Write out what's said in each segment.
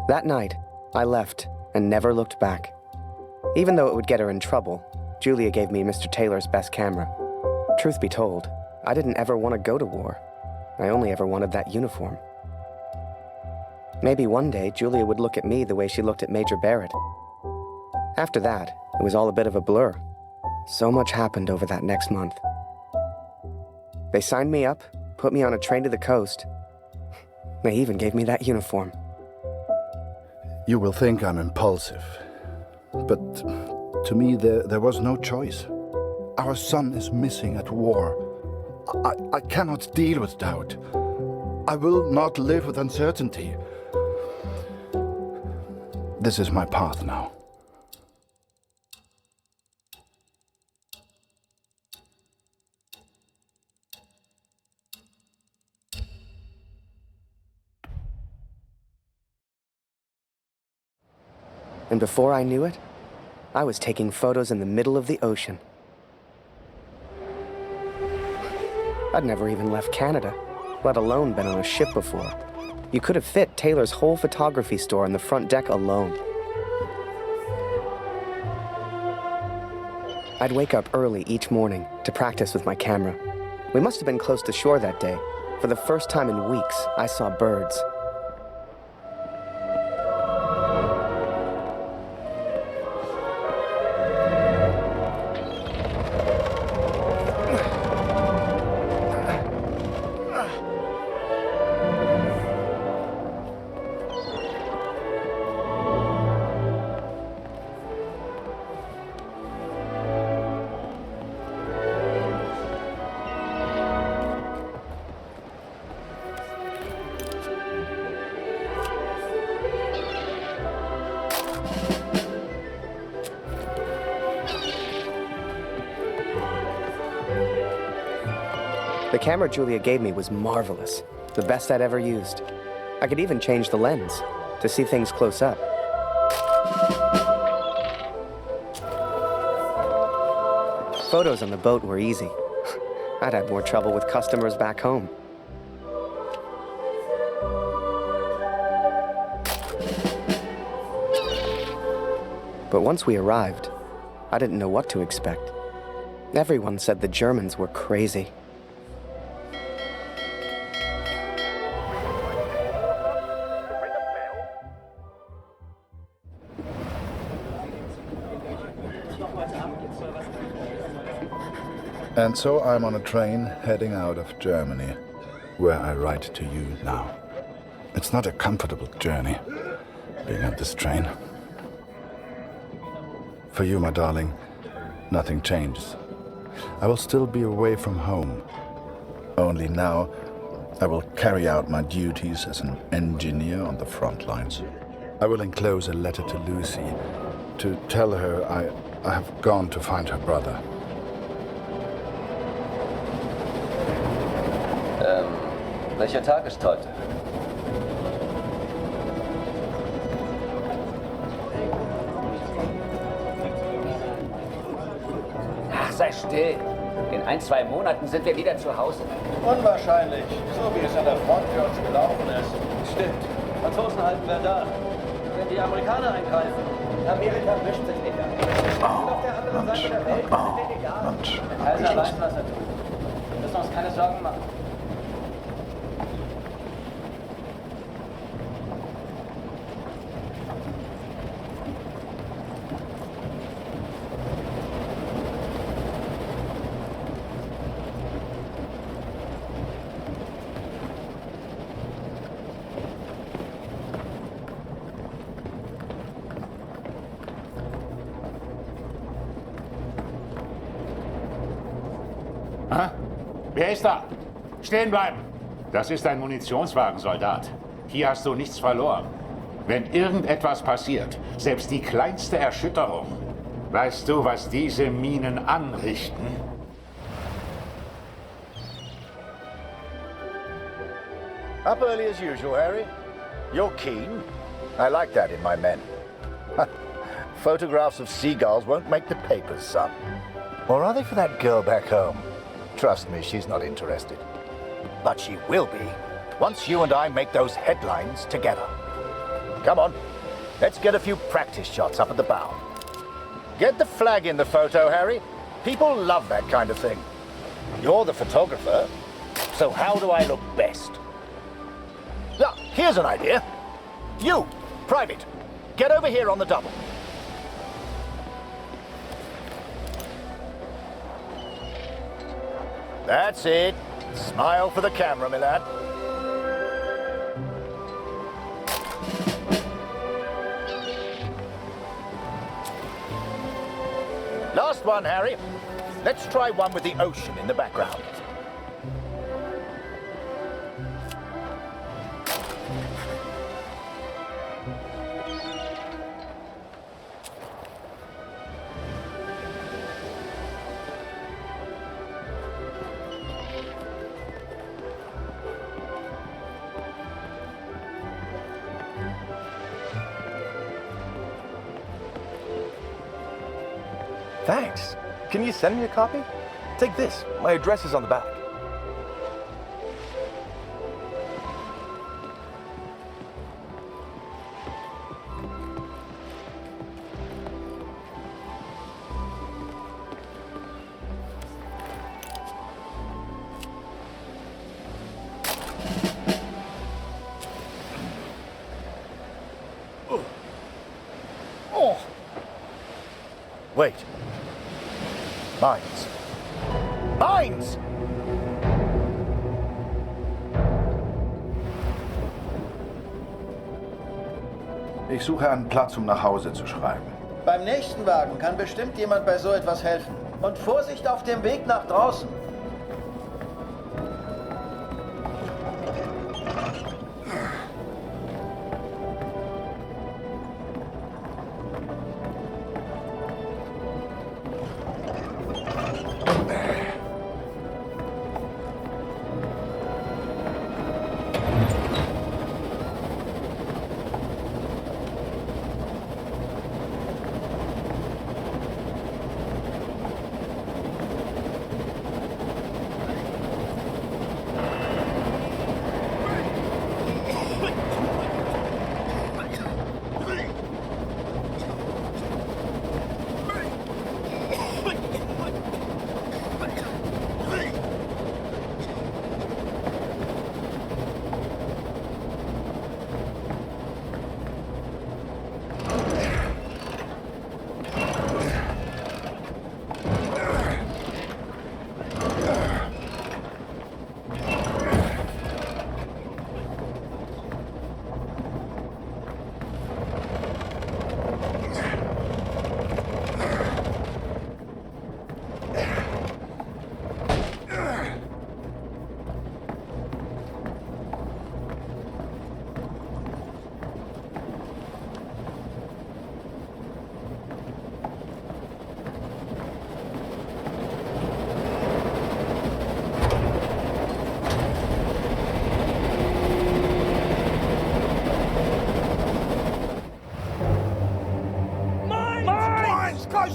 That night, I left and never looked back. Even though it would get her in trouble, Julia gave me Mr. Taylor's best camera. Truth be told, I didn't ever want to go to war. I only ever wanted that uniform. Maybe one day Julia would look at me the way she looked at Major Barrett. After that, it was all a bit of a blur. So much happened over that next month. They signed me up, put me on a train to the coast. They even gave me that uniform. You will think I'm impulsive, but to me there was no choice. Our son is missing at war. I cannot deal with doubt. I will not live with uncertainty. This is my path now. And before I knew it, I was taking photos in the middle of the ocean. I'd never even left Canada, let alone been on a ship before. You could have fit Taylor's whole photography store on the front deck alone. I'd wake up early each morning to practice with my camera. We must have been close to shore that day. For the first time in weeks, I saw birds. The camera Julia gave me was marvelous, the best I'd ever used. I could even change the lens to see things close up. Photos on the boat were easy. I'd had more trouble with customers back home. But once we arrived, I didn't know what to expect. Everyone said the Germans were crazy. And so I'm on a train heading out of Germany, where I write to you now. It's not a comfortable journey, being on this train. For you, my darling, nothing changes. I will still be away from home. Only now, I will carry out my duties as an engineer on the front lines. I will enclose a letter to Lucy to tell her I have gone to find her brother. Welcher Tag ist heute? Ach, sei still. In 1-2 Monaten sind wir wieder zu Hause. Unwahrscheinlich, so wie es an der Front für uns gelaufen ist. Stimmt. Franzosen halten wir da. Wenn die Amerikaner eingreifen, Amerika mischt sich nicht an. Auf der anderen Seite der Welt ist es egal. Der Kaiser weiß, was er tut. Wir müssen uns keine Sorgen machen. Wer ist da? Stehen bleiben! Das ist ein Munitionswagen, Soldat. Hier hast du nichts verloren. Wenn irgendetwas passiert, selbst die kleinste Erschütterung, weißt du, was diese Minen anrichten? Up early as usual, Harry. You're keen. I like that in my men. Photographs of seagulls won't make the papers, son. Or are they for that girl back home? Trust me, she's not interested. But she will be, once you and I make those headlines together. Come on. Let's get a few practice shots up at the bow. Get the flag in the photo, Harry. People love that kind of thing. You're the photographer, so how do I look best? Now, here's an idea. You, Private, get over here on the double. That's it. Smile for the camera, my lad. Last one, Harry. Let's try one with the ocean in the background. Thanks. Can you send me a copy? Take this. My address is on the back. Oh. Wait. Mines. Mines! Ich suche einen Platz, um nach Hause zu schreiben. Beim nächsten Wagen kann bestimmt jemand bei so etwas helfen. Und Vorsicht auf dem Weg nach draußen.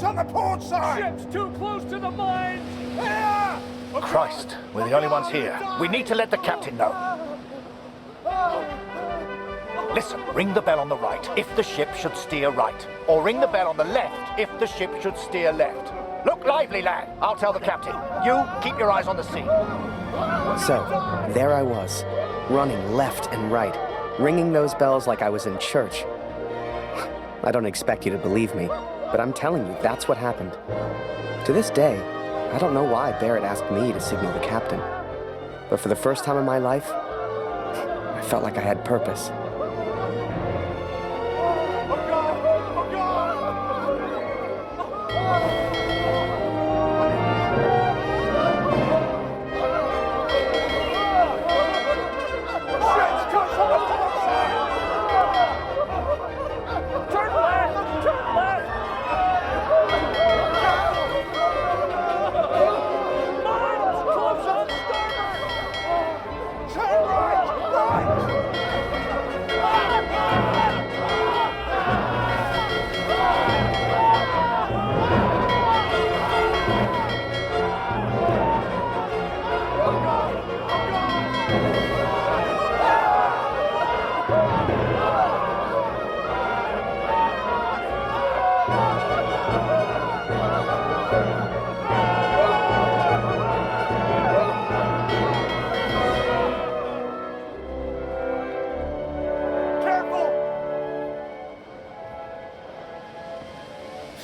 On the port side! Ship's too close to the mines! Here! Christ, we're the only ones here. We need to let the captain know. Listen, ring the bell on the right if the ship should steer right. Or ring the bell on the left if the ship should steer left. Look lively, lad. I'll tell the captain. You, keep your eyes on the sea. So, there I was, running left and right, ringing those bells like I was in church. I don't expect you to believe me, but I'm telling you, that's what happened. To this day, I don't know why Barrett asked me to signal the captain. But for the first time in my life, I felt like I had purpose.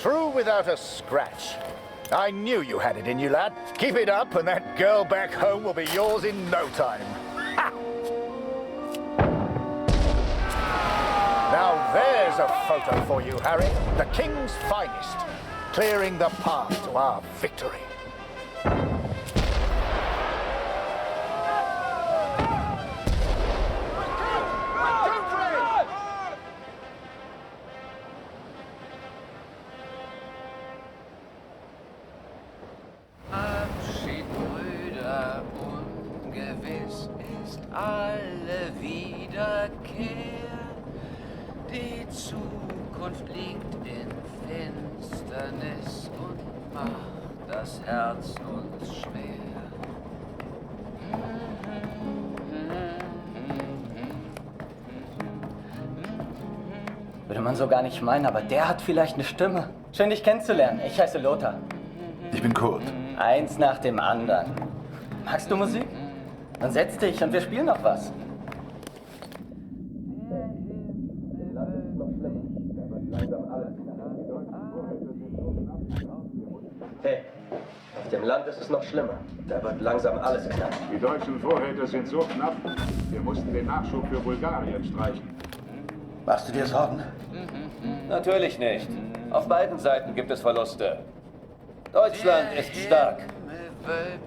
through without a scratch. I knew you had it in you, lad. Keep it up and that girl back home will be yours in no time. Ha! Now there's a photo for you, Harry. The King's finest, clearing the path to our victory. Abschied, Brüder, ungewiss ist alle Wiederkehr. Die Zukunft liegt in Finsternis und macht das Herz uns schwer. Würde man so gar nicht meinen, aber der hat vielleicht eine Stimme. Schön, dich kennenzulernen. Ich heiße Lothar. Ich bin Kurt. Eins nach dem anderen. Magst du Musik? Dann setz dich und wir spielen noch was. Hey, auf dem Land ist es noch schlimmer. Da wird langsam alles knapp. Die deutschen Vorräte sind so knapp, wir mussten den Nachschub für Bulgarien streichen. Machst du dir Sorgen? Natürlich nicht. Auf beiden Seiten gibt es Verluste. Deutschland ist stark.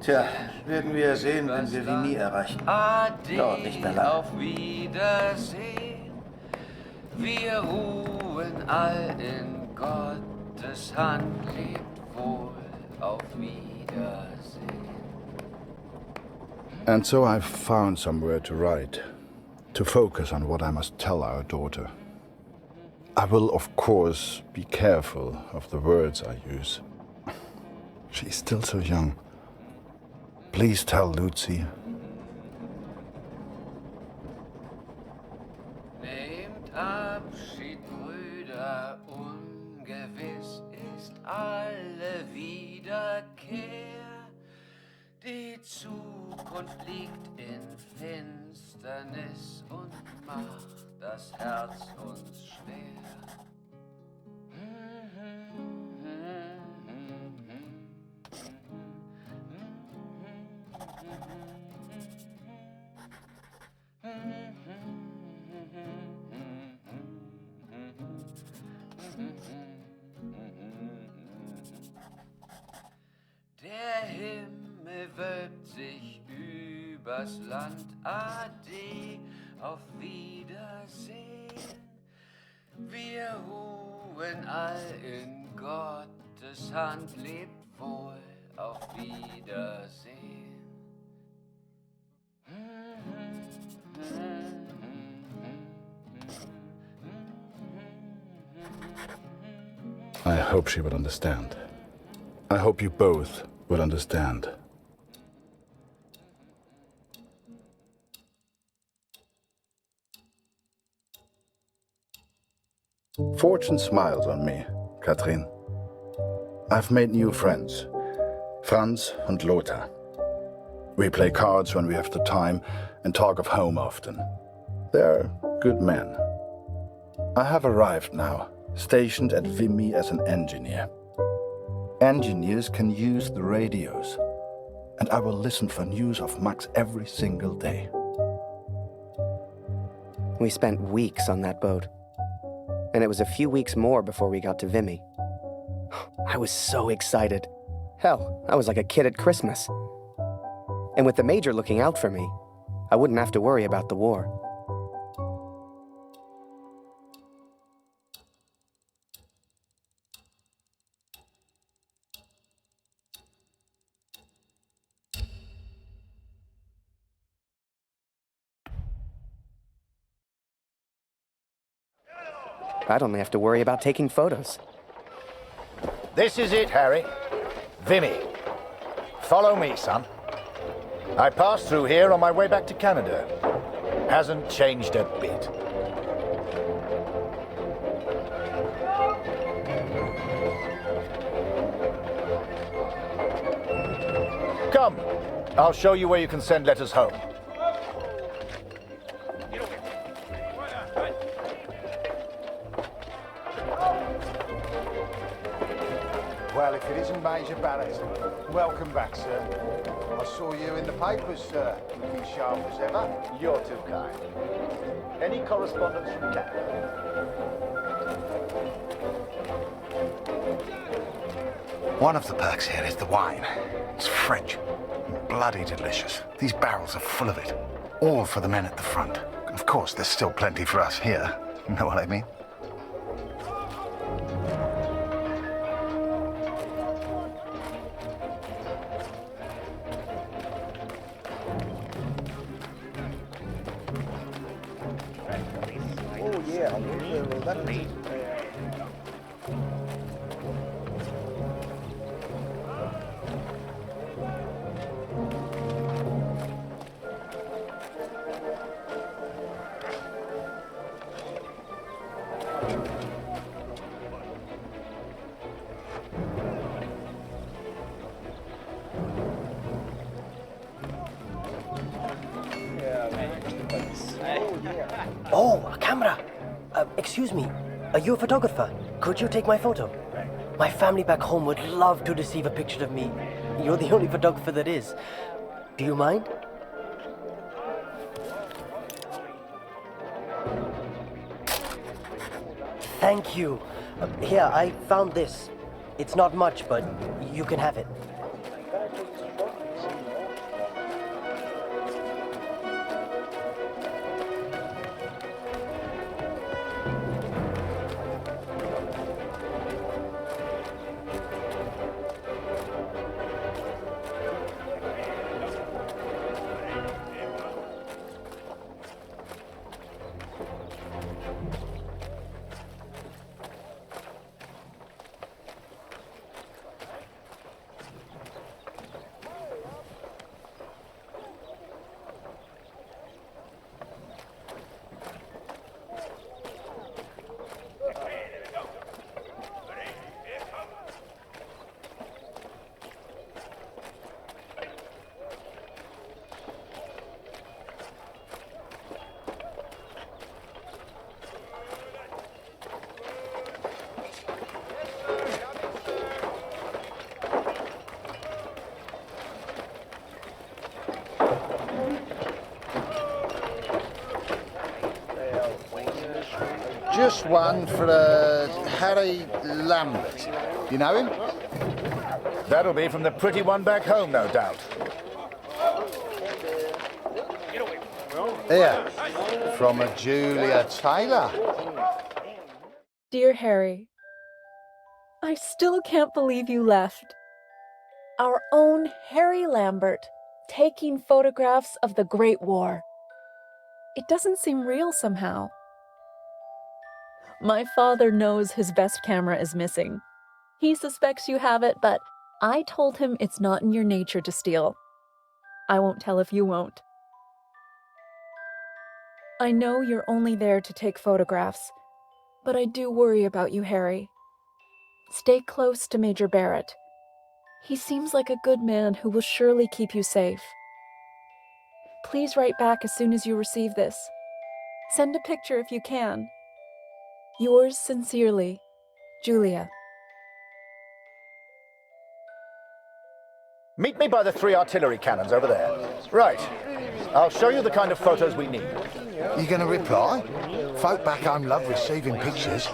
Tja, werden wir sehen, wenn wir Vimy erreichen. Dauert nicht mehr lange. Auf Wiedersehen. Wir ruhen all in Gottes Hand, lebt wohl. Auf Wiedersehen. And so I found somewhere to write, to focus on what I must tell our daughter. I will, of course, be careful of the words I use. She's still so young. Please tell Lucy. Nehmt Abschied, Brüder, ungewiss ist alle Wiederkehr. Die Zukunft liegt in Finsternis und macht das Herz uns schwer. Der Himmel wölbt sich übers Land, Ade, auf Wiedersehen. Wir ruhen all in Gottes Hand, lebt wohl, auf Wiedersehen. I hope she would understand. I hope you both would understand. Fortune smiles on me, Katrin. I've made new friends, Franz and Lothar. We play cards when we have the time and talk of home often. They're good men. I have arrived now, stationed at Vimy as an engineer. Engineers can use the radios, and I will listen for news of Max every single day. We spent weeks on that boat, and it was a few weeks more before we got to Vimy. I was so excited. Hell, I was like a kid at Christmas. And with the Major looking out for me, I wouldn't have to worry about the war. I'd only have to worry about taking photos. This is it, Harry. Vimy. Follow me, son. I passed through here on my way back to Canada. Hasn't changed a bit. Come, I'll show you where you can send letters home. Well, if it isn't Major Barrett, welcome back, sir. I saw you in the papers, sir. Looking sharp as ever. You're too kind. Any correspondence from Canada? One of the perks here is the wine. It's French. Bloody delicious. These barrels are full of it. All for the men at the front. Of course, there's still plenty for us here. You know what I mean? Oh, a camera! Excuse me, are you a photographer? Could you take my photo? My family back home would love to receive a picture of me. You're the only photographer that is. Do you mind? Thank you. Here, I found this. It's not much, but you can have it. Just one for Harry Lambert. You know him? That'll be from the pretty one back home, no doubt. Here, from a Julia Taylor. Dear Harry, I still can't believe you left. Our own Harry Lambert, taking photographs of the Great War. It doesn't seem real somehow. My father knows his best camera is missing. He suspects you have it, but I told him it's not in your nature to steal. I won't tell if you won't. I know you're only there to take photographs, but I do worry about you, Harry. Stay close to Major Barrett. He seems like a good man who will surely keep you safe. Please write back as soon as you receive this. Send a picture if you can. Yours sincerely, Julia. Meet me by the 3 artillery cannons over there. Right. I'll show you the kind of photos we need. You gonna reply? Folk back home love receiving pictures.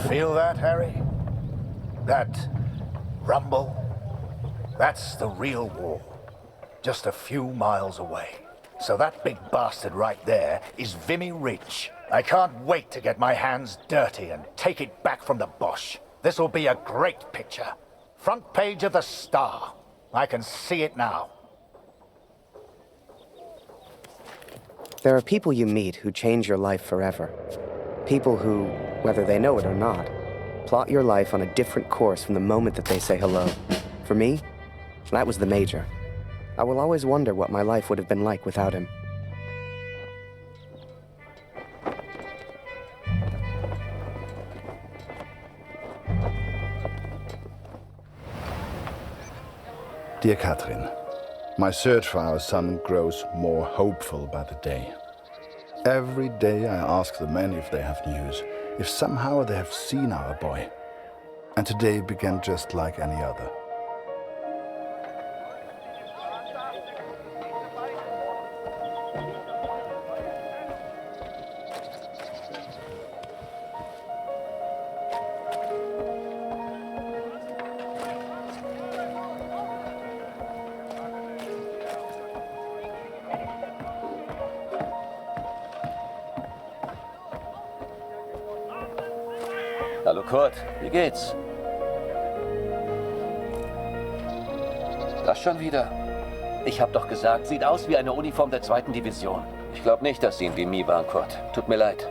Feel that, Harry? That rumble? That's the real war. Just a few miles away. So that big bastard right there is Vimy Ridge. I can't wait to get my hands dirty and take it back from the Bosch. This'll be a great picture. Front page of the Star. I can see it now. There are people you meet who change your life forever. People who, whether they know it or not, plot your life on a different course from the moment that they say hello. For me, that was the Major. I will always wonder what my life would have been like without him. Dear Catherine, my search for our son grows more hopeful by the day. Every day I ask the men if they have news, if somehow they have seen our boy. And today began just like any other. Hallo Kurt, wie geht's? Das schon wieder? Ich hab doch gesagt, sieht aus wie eine Uniform der 2. Division. Ich glaube nicht, dass sie in Vimy waren, Kurt. Tut mir leid.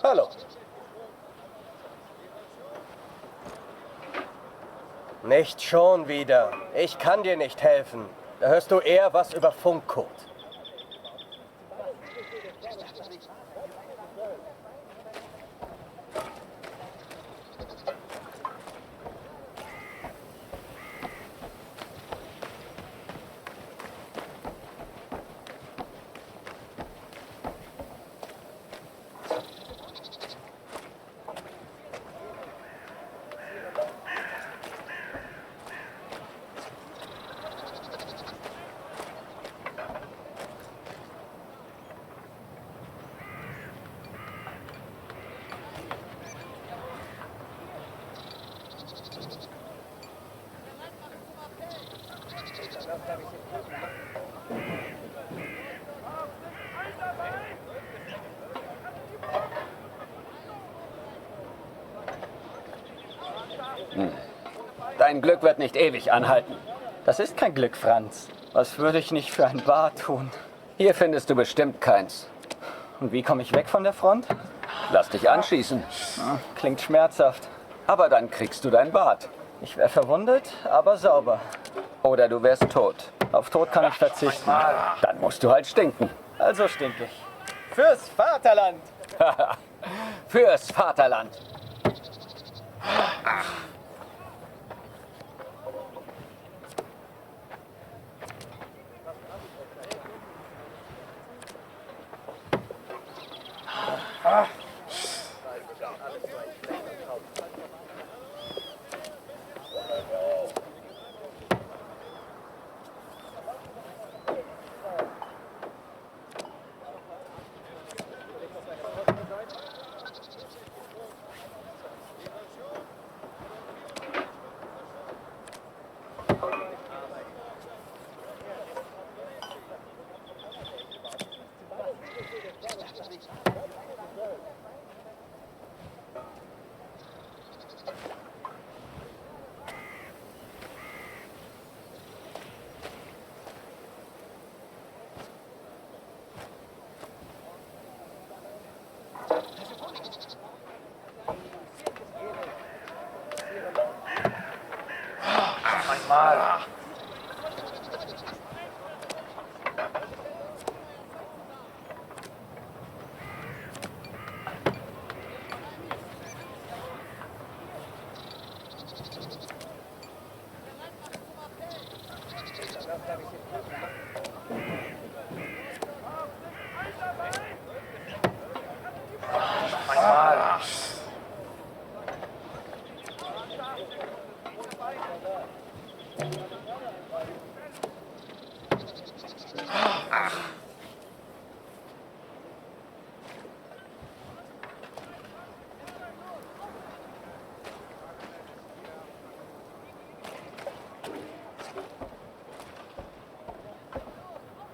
Hallo. Nicht schon wieder. Ich kann dir nicht helfen. Da hörst du eher was über Funkcode. Dein Glück wird nicht ewig anhalten. Das ist kein Glück, Franz. Was würde ich nicht für ein Bar tun? Hier findest du bestimmt keins. Und wie komme ich weg von der Front? Lass dich anschießen. Klingt schmerzhaft. Aber dann kriegst du dein Bad. Ich wäre verwundet, aber sauber. Oder du wärst tot. Auf Tod kann ich verzichten. Dann musst du halt stinken. Also stink ich. Fürs Vaterland! Fürs Vaterland!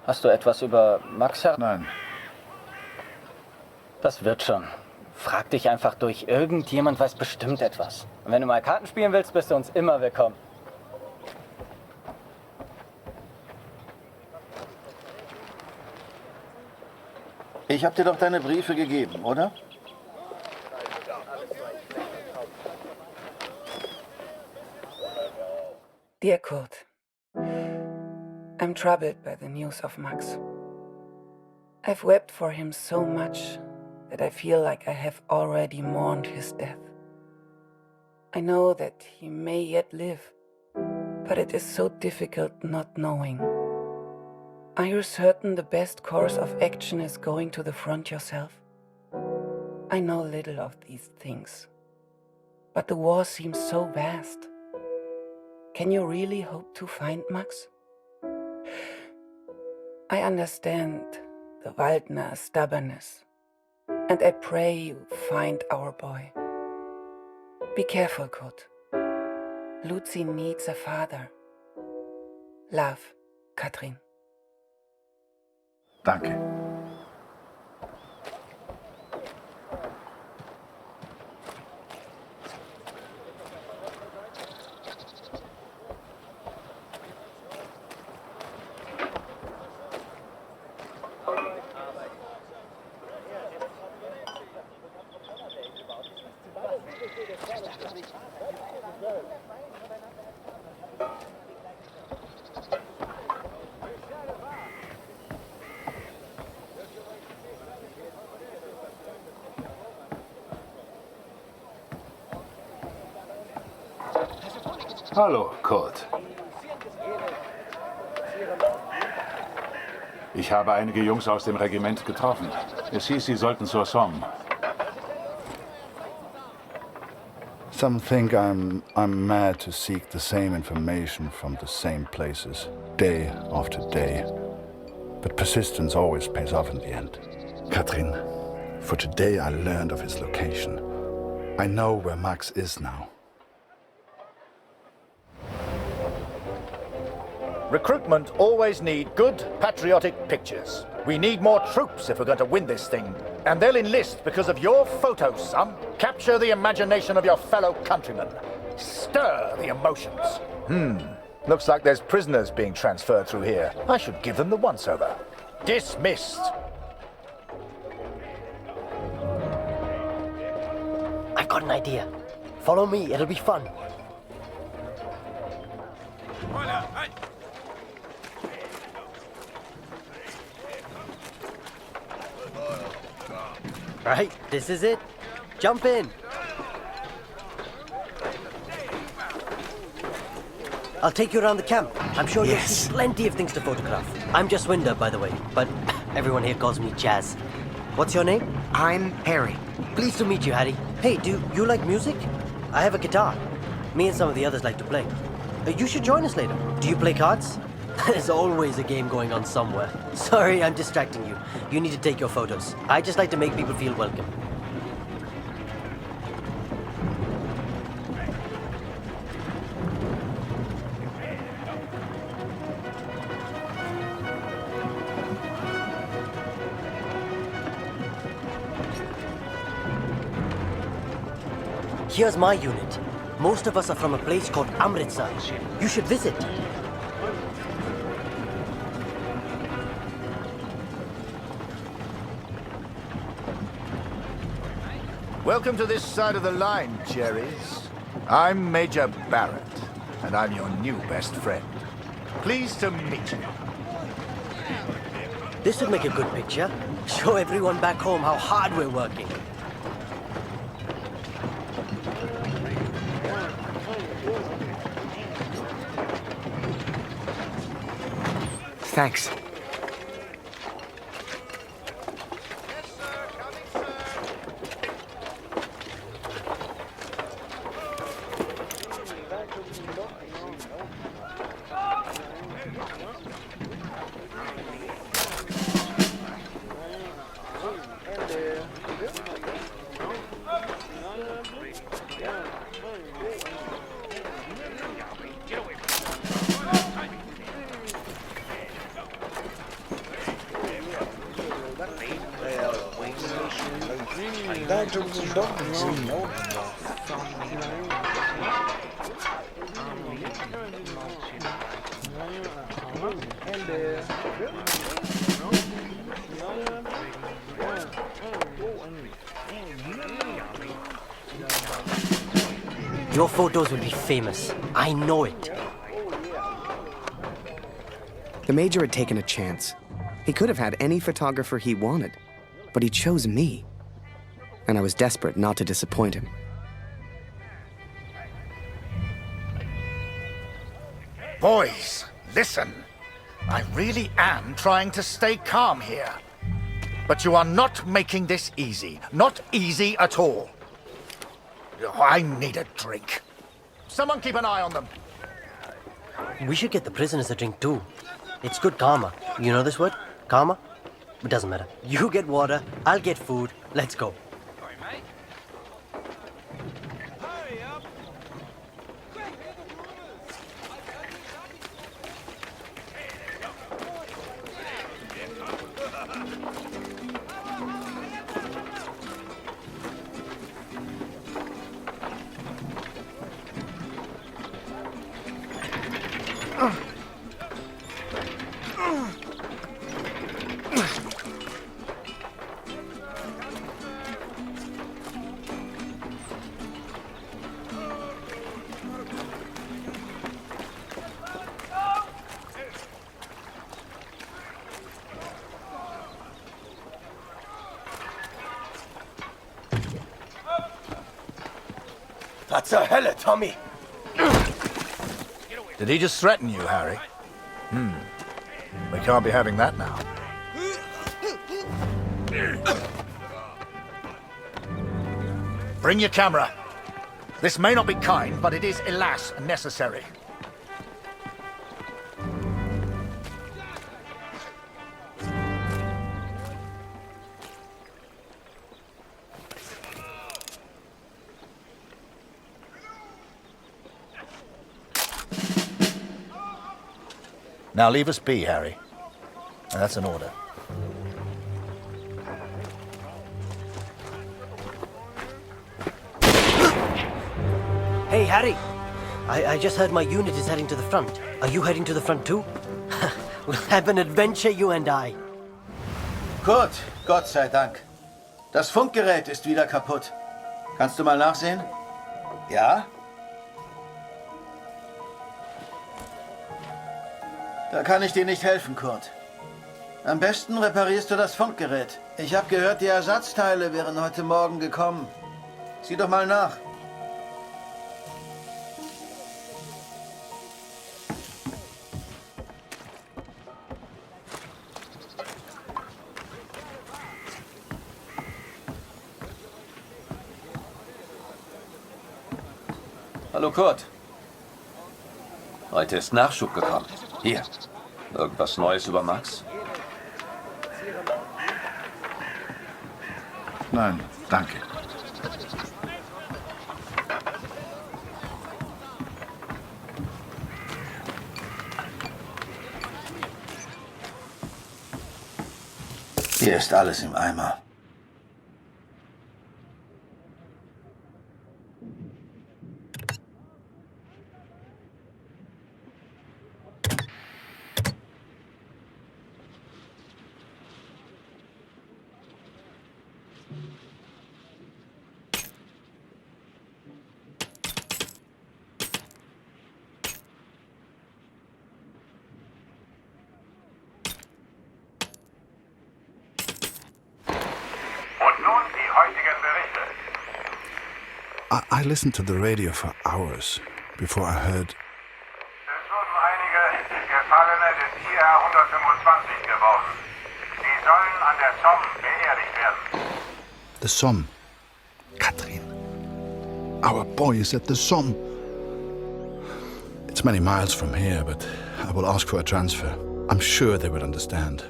Hast du etwas über Max her? Nein. Das wird schon. Frag dich einfach durch. Irgendjemand weiß bestimmt etwas. Und wenn du mal Karten spielen willst, bist du uns immer willkommen. Ich habe dir doch deine Briefe gegeben, oder? Dear Kurt, I'm troubled by the news of Max. I've wept for him so much that I feel like I have already mourned his death. I know that he may yet live, but it is so difficult not knowing. Are you certain the best course of action is going to the front yourself? I know little of these things, but the war seems so vast. Can you really hope to find Max? I understand the Waldner stubbornness, and I pray you find our boy. Be careful, Kurt. Lucy needs a father. Love, Katrin. Danke. Hallo, Kurt. Ich habe einige Jungs aus dem Regiment getroffen. Es hieß, sie sollten zur Somme. Some think I'm mad to seek the same information from the same places, day after day. But persistence always pays off in the end. Katrin, for today I learned of his location. I know where Max is now. Recruitment always need good, patriotic pictures. We need more troops if we're going to win this thing. And they'll enlist because of your photos, son. Capture the imagination of your fellow countrymen. Stir the emotions. Looks like there's prisoners being transferred through here. I should give them the once-over. Dismissed. I've got an idea. Follow me, it'll be fun. Right, this is it. Jump in. I'll take you around the camp. I'm sure you'll see plenty of things to photograph. I'm just Winder, by the way, but everyone here calls me Jazz. What's your name? I'm Harry. Pleased to meet you, Harry. Hey, do you like music? I have a guitar. Me and some of the others like to play. You should join us later. Do you play cards? There's always a game going on somewhere. Sorry, I'm distracting you. You need to take your photos. I just like to make people feel welcome. Here's my unit. Most of us are from a place called Amritsar. You should visit. Welcome to this side of the line, Cherries. I'm Major Barrett, and I'm your new best friend. Pleased to meet you. This would make a good picture. Show everyone back home how hard we're working. Thanks. Your photos will be famous. I know it. The Major had taken a chance. He could have had any photographer he wanted, but he chose me. And I was desperate not to disappoint him. Boys, listen. I really am trying to stay calm here. But you are not making this easy. Not easy at all. I need a drink. Someone keep an eye on them. We should get the prisoners a drink too. It's good karma. You know this word? Karma? It doesn't matter. You get water, I'll get food. Let's go. Was zur Hölle, Tommy? Did he just threaten you, Harry? We can't be having that now. Bring your camera. This may not be kind, but it is, alas, necessary. Now leave us be, Harry. That's an order. Hey, Hey, Harry. I just heard my unit is heading to the front. Are you heading to the front too? We'll have an adventure, you and I. Kurt, Gott sei Dank. Das Funkgerät ist wieder kaputt. Kannst du mal nachsehen? Ja? Da kann ich dir nicht helfen, Kurt. Am besten reparierst du das Funkgerät. Ich habe gehört, die Ersatzteile wären heute Morgen gekommen. Sieh doch mal nach. Hallo Kurt. Heute ist Nachschub gekommen. Hier. Irgendwas Neues über Max? Nein, danke. Hier ist alles im Eimer. I listened to the radio for hours before I heard. Es wurden einige Gefallene des IR 125 geworden. Sie sollen an der Somme beerdigt werden. The Somme. Katrin. Our boy is at the Somme. It's many miles from here, but I will ask for a transfer. I'm sure they will understand.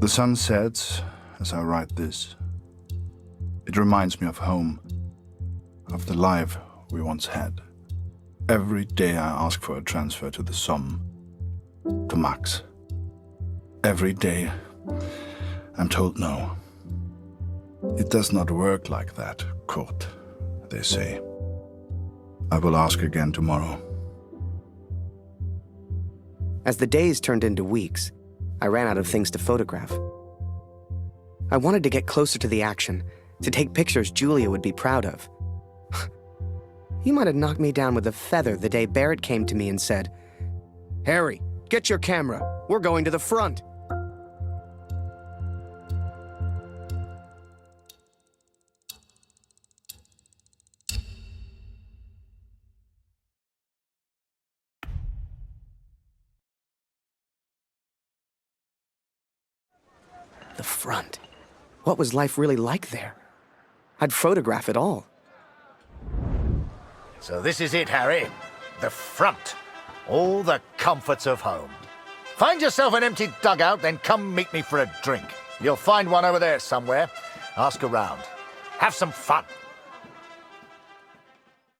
The sun sets as I write this. It reminds me of home, of the life we once had. Every day I ask for a transfer to the Somme, to Max. Every day I'm told no. It does not work like that, Kurt, they say. I will ask again tomorrow. As the days turned into weeks, I ran out of things to photograph. I wanted to get closer to the action, to take pictures Julia would be proud of. You might have knocked me down with a feather the day Barrett came to me and said, "Harry, get your camera. We're going to the front." The front. What was life really like there? I'd photograph it all. So this is it, Harry. The front. All the comforts of home. Find yourself an empty dugout, then come meet me for a drink. You'll find one over there somewhere. Ask around. Have some fun.